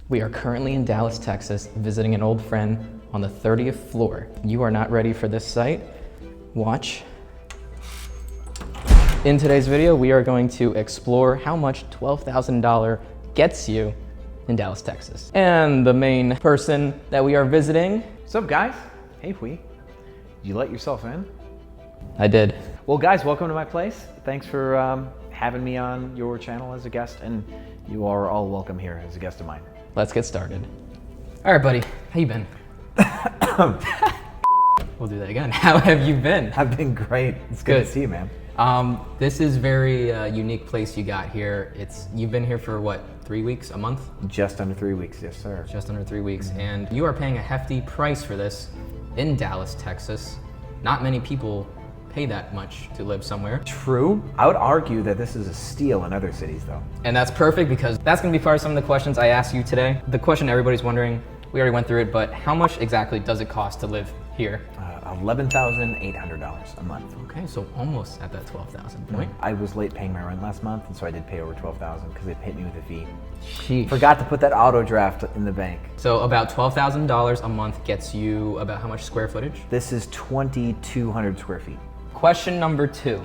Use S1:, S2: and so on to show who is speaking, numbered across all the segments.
S1: We are currently in Dallas, Texas, visiting an old friend on the 30th floor. You are not ready for this site? Watch. In today's video, we are going to explore how much $12,000 gets you in Dallas, Texas. And the main person that we are visiting.
S2: What's up, guys? Hey, you let yourself in?
S1: I did.
S2: Well, guys, welcome to my place. Thanks for having me on your channel as a guest, and you are all welcome here as a guest of mine.
S1: Let's get started. All right, buddy, how you been? We'll do that again. How have you been?
S2: I've been great. It's good to see you, man.
S1: This is very unique place you got here. You've been here for what, 3 weeks, a month?
S2: Just under 3 weeks, yes, sir.
S1: Just under 3 weeks, and you are paying a hefty price for this in Dallas, Texas. Not many people pay that much to live somewhere.
S2: True. I would argue that this is a steal in other cities, though.
S1: And that's perfect because that's gonna be part of some of the questions I asked you today. The question everybody's wondering, we already went through it, but how much exactly does it cost to live here?
S2: $11,800 a month.
S1: Okay, so almost at that 12,000 point.
S2: I was late paying my rent last month, and so I did pay over 12,000 because they hit me with a fee.
S1: Sheesh.
S2: Forgot to put that auto draft in the bank.
S1: So about $12,000 a month gets you about how much square footage?
S2: This is 2,200 square feet.
S1: Question number 2.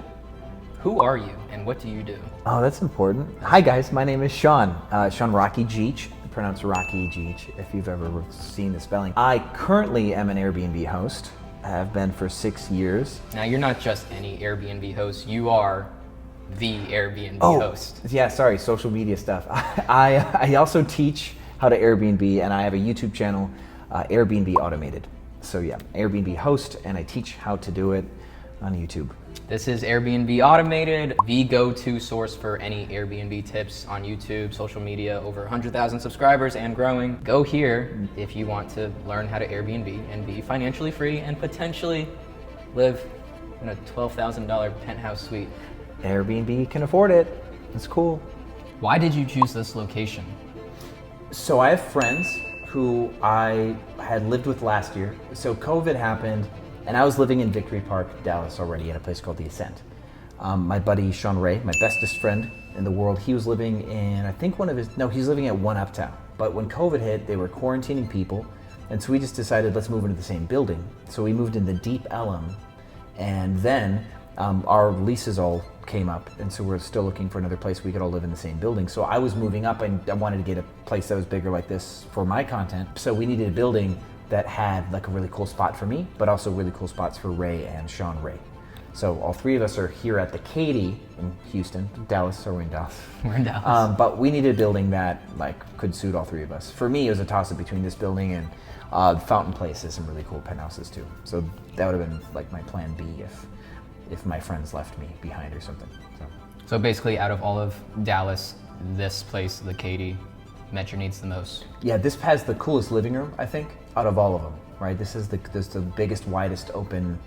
S1: Who are you and what do you do?
S2: Oh, that's important. Hi guys, my name is Sean. Sean Rocky Jeech, pronounced Rocky Jeech if you've ever seen the spelling. I currently am an Airbnb host. I have been for 6 years.
S1: Now you're not just any Airbnb host, you are the Airbnb host.
S2: Yeah, sorry, social media stuff. I also teach how to Airbnb, and I have a YouTube channel, Airbnb Automated. So yeah, Airbnb host, and I teach how to do it on YouTube.
S1: This is Airbnb Automated, the go-to source for any Airbnb tips on YouTube, social media, over 100,000 subscribers and growing. Go here if you want to learn how to Airbnb and be financially free and potentially live in a $12,000 penthouse suite.
S2: Airbnb can afford it. It's cool.
S1: Why did you choose this location?
S2: So I have friends who I had lived with last year. So COVID happened, and I was living in Victory Park, Dallas already at a place called The Ascent. My buddy Sean Ray, my bestest friend in the world, he was living in, I think he's living at One Uptown. But when COVID hit, they were quarantining people. And so we just decided, let's move into the same building. So we moved into Deep Ellum, and then our leases all came up. And so we're still looking for another place we could all live in the same building. So I was moving up, and I wanted to get a place that was bigger like this for my content. So we needed a building that had like a really cool spot for me, but also really cool spots for Ray and Sean Ray. So all three of us are here at the Katy in Houston, Dallas, or we're in Dallas.
S1: We're in Dallas.
S2: But we needed a building that like could suit all three of us. For me, it was a toss-up between this building and Fountain Place has some really cool penthouses too. So that would have been like my plan B if my friends left me behind or something.
S1: So basically out of all of Dallas, this place, the Katy, met your needs the most.
S2: Yeah, this has the coolest living room, I think, out of all of them, right? This is the biggest, widest open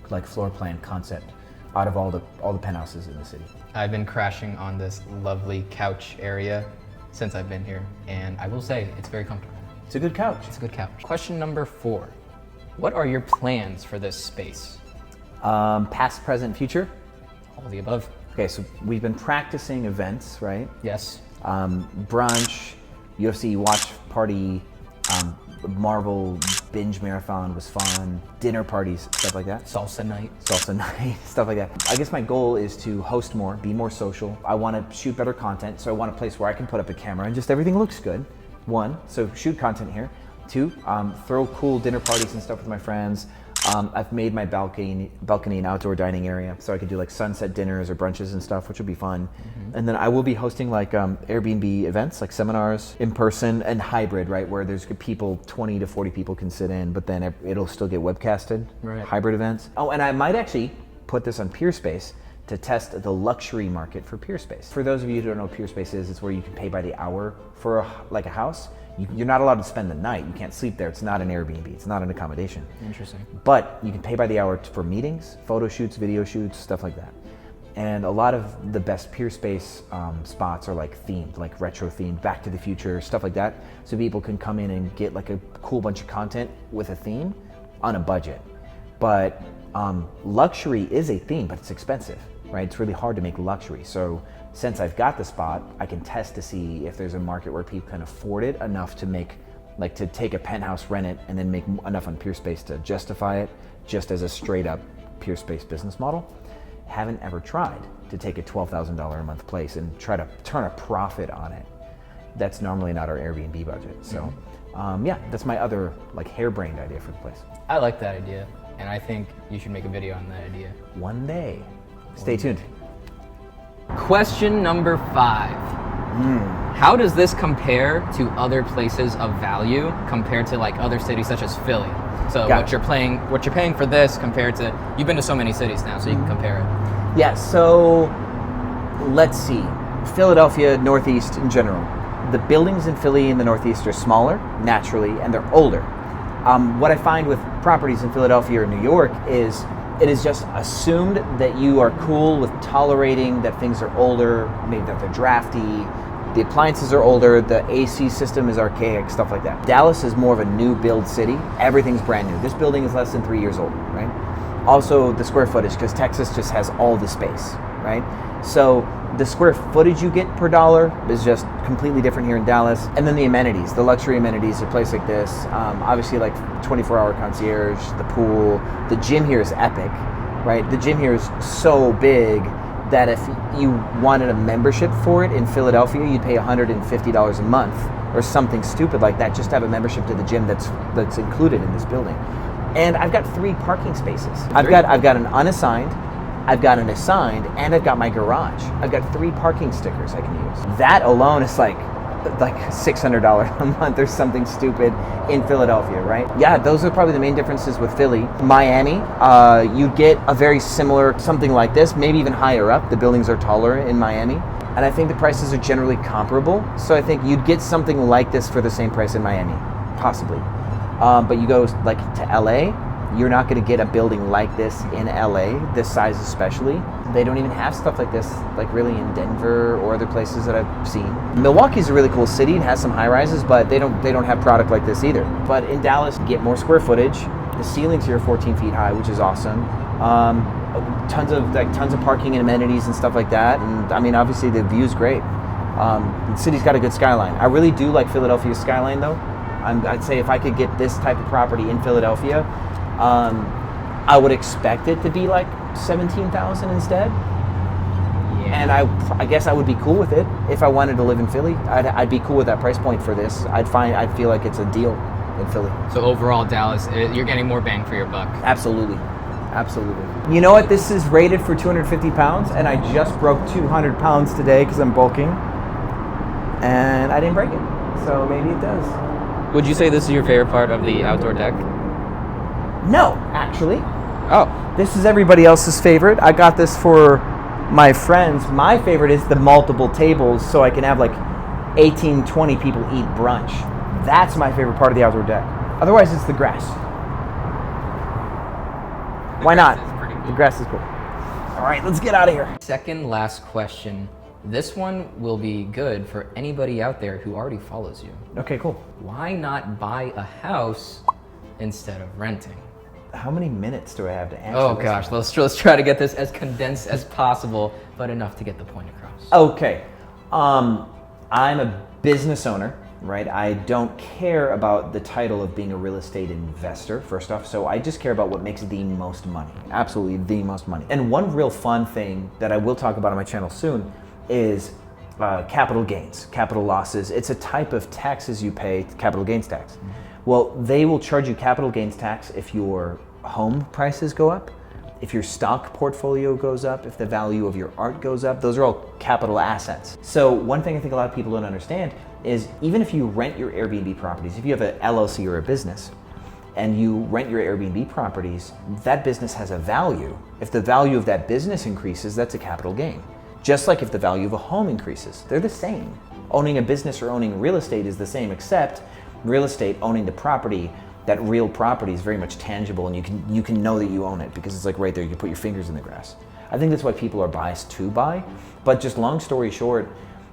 S2: like floor plan concept out of all the penthouses in the city.
S1: I've been crashing on this lovely couch area since I've been here, and I will say it's very comfortable.
S2: It's a good couch.
S1: It's a good couch. Question number 4. What are your plans for this space?
S2: Past, present, future?
S1: All of the above.
S2: Okay, so we've been practicing events, right?
S1: Yes.
S2: Brunch, UFC watch party, Marvel binge marathon was fun, dinner parties, stuff like that.
S1: Salsa night,
S2: stuff like that. I guess my goal is to host more, be more social. I want to shoot better content, so I want a place where I can put up a camera and just everything looks good. 1, so shoot content here. 2, throw cool dinner parties and stuff with my friends. I've made my balcony an outdoor dining area, so I could do like sunset dinners or brunches and stuff, which would be fun. And then I will be hosting like Airbnb events, like seminars in person and hybrid, right, where there's people, 20 to 40 people can sit in, but then it'll still get webcasted,
S1: right.
S2: Hybrid events. Oh, and I might actually put this on PeerSpace to test the luxury market for PeerSpace. For those of you who don't know what PeerSpace is, it's where you can pay by the hour for a house. You're not allowed to spend the night. You can't sleep there. It's not an Airbnb. It's not an accommodation.
S1: Interesting.
S2: But you can pay by the hour for meetings, photo shoots, video shoots, stuff like that. And a lot of the best PeerSpace spots are like themed, like retro themed, Back to the Future, stuff like that. So people can come in and get like a cool bunch of content with a theme on a budget. But luxury is a theme, but it's expensive, right? It's really hard to make luxury. So since I've got the spot, I can test to see if there's a market where people can afford it enough to make, like to take a penthouse, rent it, and then make enough on Peerspace to justify it just as a straight up Peerspace business model. Haven't ever tried to take a $12,000 a month place and try to turn a profit on it. That's normally not our Airbnb budget. So yeah, that's my other like harebrained idea for the place.
S1: I like that idea, and I think you should make a video on that idea.
S2: One day. Stay tuned.
S1: Question number 5. How does this compare to other places of value compared to like other cities such as Philly? So what you're paying for this compared to, you've been to so many cities now, so you can compare it.
S2: Yeah, so let's see. Philadelphia, Northeast in general. The buildings in Philly in the Northeast are smaller, naturally, and they're older. What I find with properties in Philadelphia or New York is it is just assumed that you are cool with tolerating that things are older, maybe that they're drafty, the appliances are older, the AC system is archaic, stuff like that. Dallas is more of a new build city. Everything's brand new. This building is less than 3 years old, right? Also the square footage, because Texas just has all the space, right? So the square footage you get per dollar is just completely different here in Dallas. And then the amenities, the luxury amenities, a place like this, obviously like 24-hour concierge, the pool, the gym here is epic, right? The gym here is so big that if you wanted a membership for it in Philadelphia, you'd pay $150 a month or something stupid like that just to have a membership to the gym that's included in this building. And I've got 3 parking spaces. I've got an unassigned, I've got an assigned, and I've got my garage. I've got 3 parking stickers I can use. That alone is like $600 a month or something stupid in Philadelphia, right? Yeah, those are probably the main differences with Philly. Miami, you get a very similar, something like this, maybe even higher up. The buildings are taller in Miami. And I think the prices are generally comparable. So I think you'd get something like this for the same price in Miami, possibly. But you go like to LA, you're not going to get a building like this in LA, this size especially. They don't even have stuff like this, like really in Denver or other places that I've seen. Milwaukee's a really cool city and has some high rises, but they don't have product like this either. But in Dallas, you get more square footage. The ceilings here are 14 feet high, which is awesome. Tons of parking and amenities and stuff like that. And I mean, obviously the view's great. The city's got a good skyline. I really do like Philadelphia's skyline though. I'd say if I could get this type of property in Philadelphia, I would expect it to be like 17,000 instead. Yeah. And I guess I would be cool with it if I wanted to live in Philly. I'd be cool with that price point for this. I'd feel like it's a deal in Philly.
S1: So overall, Dallas, you're getting more bang for your buck.
S2: Absolutely. Absolutely. You know what? This is rated for 250 pounds, and I just broke 200 pounds today because I'm bulking, and I didn't break it. So maybe it does.
S1: Would you say this is your favorite part of the outdoor deck?
S2: No, actually.
S1: Oh.
S2: This is everybody else's favorite. I got this for my friends. My favorite is the multiple tables so I can have like 18, 20 people eat brunch. That's my favorite part of the outdoor deck. Otherwise, it's the grass. Why not? The grass is cool. All right, let's get out of here.
S1: Second last question. This one will be good for anybody out there who already follows you.
S2: Okay, cool.
S1: Why not buy a house instead of renting?
S2: How many minutes do I have to answer
S1: Oh
S2: this
S1: gosh,
S2: one?
S1: let's try to get this as condensed as possible, but enough to get the point across.
S2: Okay. I'm a business owner, right? I don't care about the title of being a real estate investor, first off. So I just care about what makes the most money. Absolutely the most money. And one real fun thing that I will talk about on my channel soon is capital gains, capital losses. It's a type of taxes you pay, capital gains tax. Mm-hmm. Well, they will charge you capital gains tax if your home prices go up, if your stock portfolio goes up, if the value of your art goes up. Those are all capital assets. So one thing I think a lot of people don't understand is even if you rent your Airbnb properties, if you have an LLC or a business and you rent your Airbnb properties, that business has a value. If the value of that business increases, that's a capital gain. Just like if the value of a home increases, they're the same. Owning a business or owning real estate is the same, except real estate, owning the property, that real property is very much tangible and you can know that you own it because it's like right there, you can put your fingers in the grass. I think that's why people are biased to buy. But just long story short,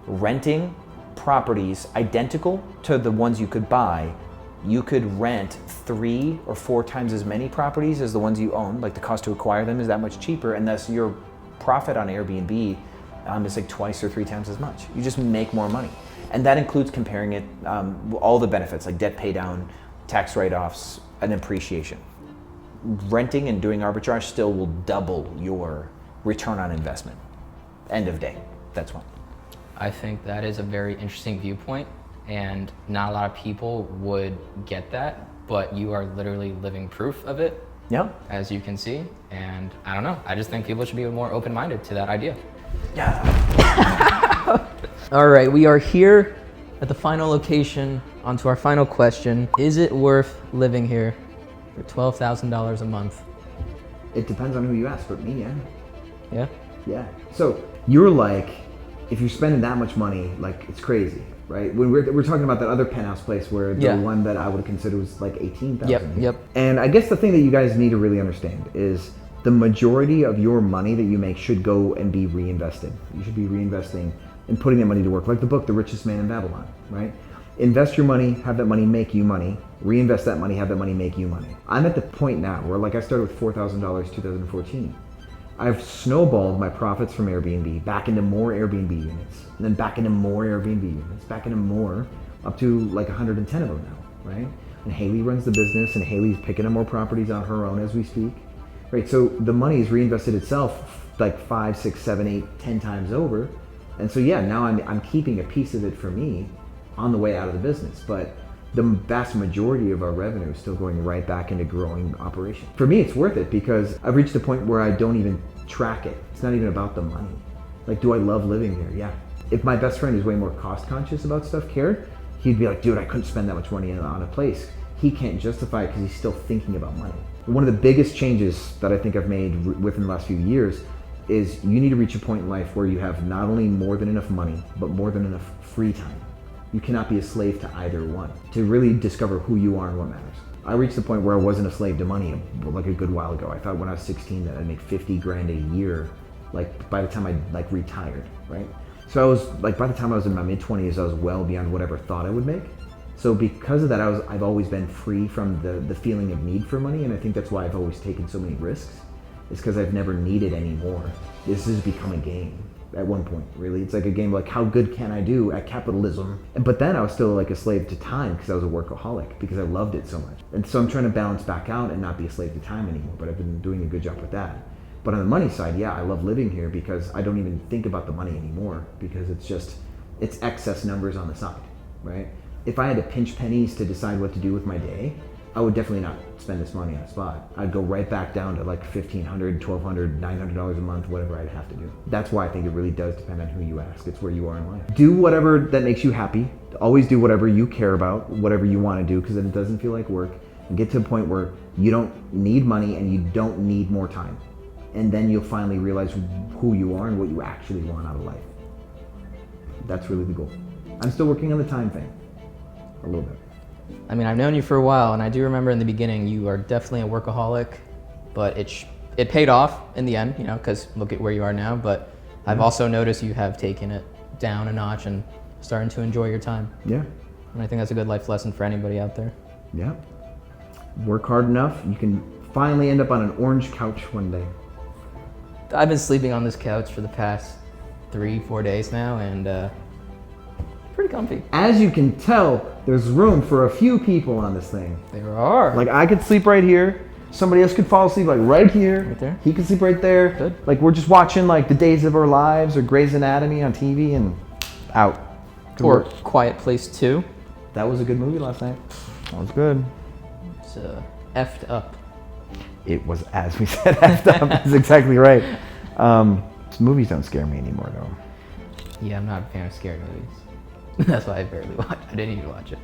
S2: renting properties identical to the ones you could buy, you could rent 3 or 4 times as many properties as the ones you own. Like the cost to acquire them is that much cheaper, and thus your profit on Airbnb It's like twice or 3 times as much. You just make more money. And that includes comparing it, all the benefits like debt pay down, tax write-offs, and appreciation. Renting and doing arbitrage still will double your return on investment. End of day, that's one.
S1: I think that is a very interesting viewpoint, and not a lot of people would get that, but you are literally living proof of it.
S2: Yeah.
S1: As you can see, and I don't know, I just think people should be more open-minded to that idea.
S2: Yeah.
S1: All right, we are here at the final location. On to our final question. Is it worth living here for $12,000 a month?
S2: It depends on who you ask, but me, yeah.
S1: Yeah?
S2: Yeah. So you're like, if you're spending that much money, like it's crazy, right? When we're talking about that other penthouse place where the one that I would consider was like 18,000.
S1: Yep.
S2: And I guess the thing that you guys need to really understand is the majority of your money that you make should go and be reinvested. You should be reinvesting and putting that money to work, like the book, The Richest Man in Babylon, right? Invest your money, have that money make you money, reinvest that money, have that money make you money. I'm at the point now where like I started with $4,000 2014. I've snowballed my profits from Airbnb back into more Airbnb units, and then back into more Airbnb units, back into more, up to like 110 of them now, right? And Haley runs the business, and Haley's picking up more properties on her own as we speak, right? So the money is reinvested itself like 5, 6, 7, 8, 10 times over. And so yeah, now I'm keeping a piece of it for me on the way out of the business, but the vast majority of our revenue is still going right back into growing operation. For me, it's worth it because I've reached a point where I don't even track it. It's not even about the money. Like, do I love living here? Yeah. If my best friend is way more cost conscious about stuff, cared, he'd be like, dude, I couldn't spend that much money on a place. He can't justify it because he's still thinking about money. One of the biggest changes that I think I've made within the last few years is you need to reach a point in life where you have not only more than enough money, but more than enough free time. You cannot be a slave to either one to really discover who you are and what matters. I reached the point where I wasn't a slave to money like a good while ago. I thought when I was 16 that I'd make 50 grand a year, like by the time I like retired, right? So I was like, by the time I was in my mid 20s, I was well beyond whatever thought I would make. So because of that, I've always been free from the feeling of need for money. And I think that's why I've always taken so many risks, is because I've never needed any more. This has become a game. At one point, really. It's like a game like, how good can I do at capitalism? But then I was still like a slave to time because I was a workaholic, because I loved it so much. And so I'm trying to balance back out and not be a slave to time anymore, but I've been doing a good job with that. But on the money side, yeah, I love living here because I don't even think about the money anymore, because it's excess numbers on the side, right? If I had to pinch pennies to decide what to do with my day, I would definitely not spend this money on the spot. I'd go right back down to like $1,500, $1,200, $900 a month, whatever I'd have to do. That's why I think it really does depend on who you ask. It's where you are in life. Do whatever that makes you happy. Always do whatever you care about, whatever you want to do, because then it doesn't feel like work. And get to a point where you don't need money and you don't need more time. And then you'll finally realize who you are and what you actually want out of life. That's really the goal. I'm still working on the time thing, a little bit.
S1: I mean, I've known you for a while, and I do remember in the beginning you are definitely a workaholic, but it paid off in the end, you know, because look at where you are now. But I've also noticed you have taken it down a notch and starting to enjoy your time.
S2: Yeah.
S1: And I think that's a good life lesson for anybody out there.
S2: Yeah. Work hard enough, you can finally end up on an orange couch one day.
S1: I've been sleeping on this couch for the past 3-4 days now, and pretty comfy.
S2: As you can tell, there's room for a few people on this thing.
S1: There are.
S2: Like, I could sleep right here. Somebody else could fall asleep like right here.
S1: Right there.
S2: He could sleep right there.
S1: Good.
S2: Like, we're just watching like The Days of Our Lives or Grey's Anatomy on TV and out.
S1: Or Quiet Place 2.
S2: That was a good movie last night. That was good.
S1: It's effed up.
S2: It was, as we said, effed up. That's exactly right. Movies don't scare me anymore, though.
S1: Yeah, I'm not a fan of scary movies. That's why I barely watch. I didn't even watch it.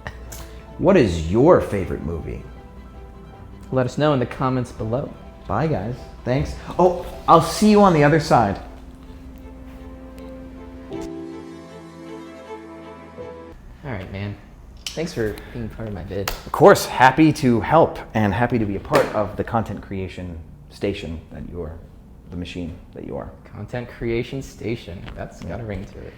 S2: What is your favorite movie?
S1: Let us know in the comments below.
S2: Bye, guys. Thanks. Oh, I'll see you on the other side.
S1: All right, man. Thanks for being part of my vid.
S2: Of course, happy to help and happy to be a part of the content creation station that you are, the machine that you are.
S1: Content creation station. That's got a ring to it.